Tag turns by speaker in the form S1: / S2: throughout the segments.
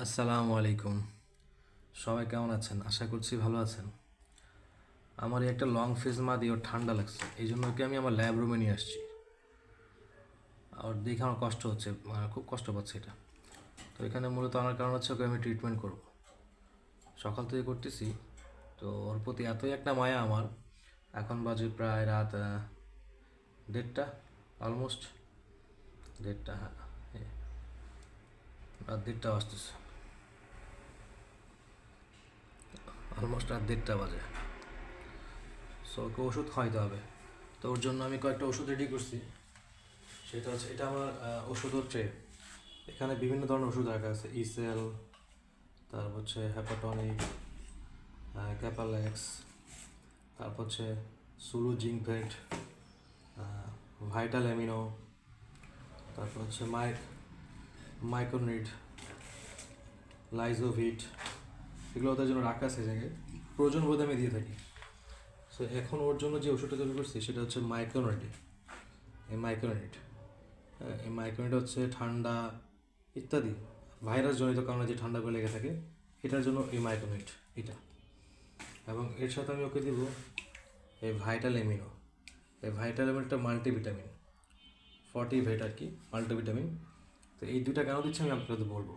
S1: আসসালামু আলাইকুম। সবাই কেমন আছেন? আশা করছি ভালো আছেন। আমার এই একটা লং ফেস মা দিয়ে ওর ঠান্ডা লাগছে, এই জন্য ওকে আমি আমার ল্যাব রুমে নিয়ে আসছি। আর দেখে আমার কষ্ট হচ্ছে, মানে খুব কষ্ট পাচ্ছে এটা। তো এখানে মূলত আমার কারণ হচ্ছে ওকে আমি ট্রিটমেন্ট করব, সকাল থেকে করতেছি। তো ওর প্রতি এতই একটা মায়া আমার। এখন বাজে প্রায় রাত 1:30, অলমোস্ট 1:30, হ্যাঁ, রাত 1:30 আসতেছে, অলমোস্ট রাত 1:30 বাজে। সো ওকে ওষুধ খাওয়াইতে হবে। তো ওর জন্য আমি কয়েকটা ওষুধ রেডি করছি। সেটা হচ্ছে, এটা আমার ওষুধের ট্রে। এখানে বিভিন্ন ধরনের ওষুধ রাখা আছে: ইসেল, তারপর হচ্ছে হ্যাপাটনিক, ক্যাপালেক্স, তারপর হচ্ছে সুলু জিঙ্কভেট, ভাইটাল অ্যামিনো, তারপর হচ্ছে মাইক্রোনিড, লাইজোভিট। এগুলো ওদের জন্য রাখা আছে জায়গায়, প্রয়োজন বোধে আমি দিয়ে থাকি। সো এখন ওর জন্য যে ওষুধটা তৈরি করছি সেটা হচ্ছে মাইক্রোনিড। এই মাইক্রোনিড হচ্ছে ঠান্ডা ইত্যাদি ভাইরাস জনিত কারণে যে ঠান্ডাগুলো লেগে থাকে, এটার জন্য এই মাইক্রোনিট এটা। এবং এর সাথে আমি ওকে দিব এই ভাইটাল এমিনো। এই ভাইটাল এমিনোটা মাল্টিভিটামিন, 40 ভেট আর কি, মাল্টিভিটামিন। তো এই দুটা কেন দিচ্ছি আমি আপনাদের বলবো।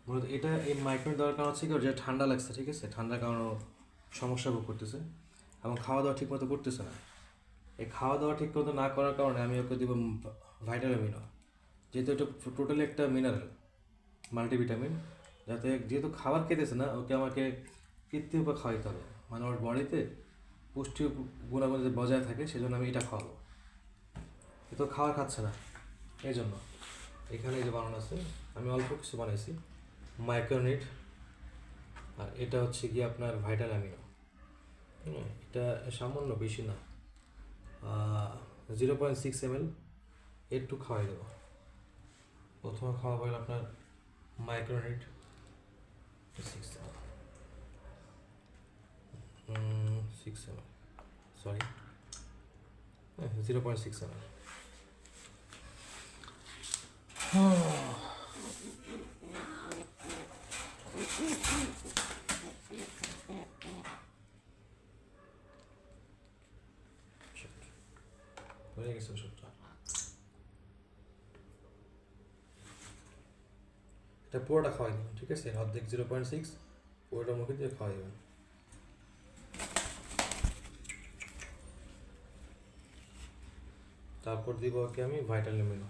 S1: মূলত এটা, এই মাইক্রোনিট দেওয়ার কারণ হচ্ছে কি, ওর যে ঠান্ডা লাগছে, ঠিক আছে, ঠান্ডার কারণে সমস্যা ভোগ করতেছে এবং খাওয়া দাওয়া ঠিক মতো করতেছে না। এই খাওয়া দাওয়া ঠিক মতো না করার কারণে আমি ওকে দিব ভাইটাল এমিনো, যেহেতু এটা টোটালি একটা মিনারেল মাল্টিভিটামিন। যেহেতু খাবার খেতেছে না, ওকে আমাকে কৃত্রিম উপায় খাওয়াইতে হবে, মানে ওর বডিতে পুষ্টি গুণাগুণ যদি বজায় থাকে, সেজন্য আমি এটা খাওয়াবো। এ তো খাবার খাচ্ছে না, এই জন্য এখানে যে বানানো আছে, আমি অল্প কিছু বানাইছি মাইক্রোনিট। আর এটা হচ্ছে গিয়ে আপনার ভাইটাল অ্যামিনো। এটা সামান্য, বেশি না, 0.6 ml একটু খাওয়াই দেবো। প্রথমে খাওয়া হলো আপনার মাইক্রোনিট 6 ml, সরি, 0.6 ml। হয়ে গেছে ওষুধটা। এটা পুরোটা খাওয়াই দেবেন, ঠিক আছে, অর্ধেক 0.6 পুরোটা মুখে দিয়ে খাওয়াই দেবেন। তারপর দিব ওকে আমি ভাইটাল এমিনো।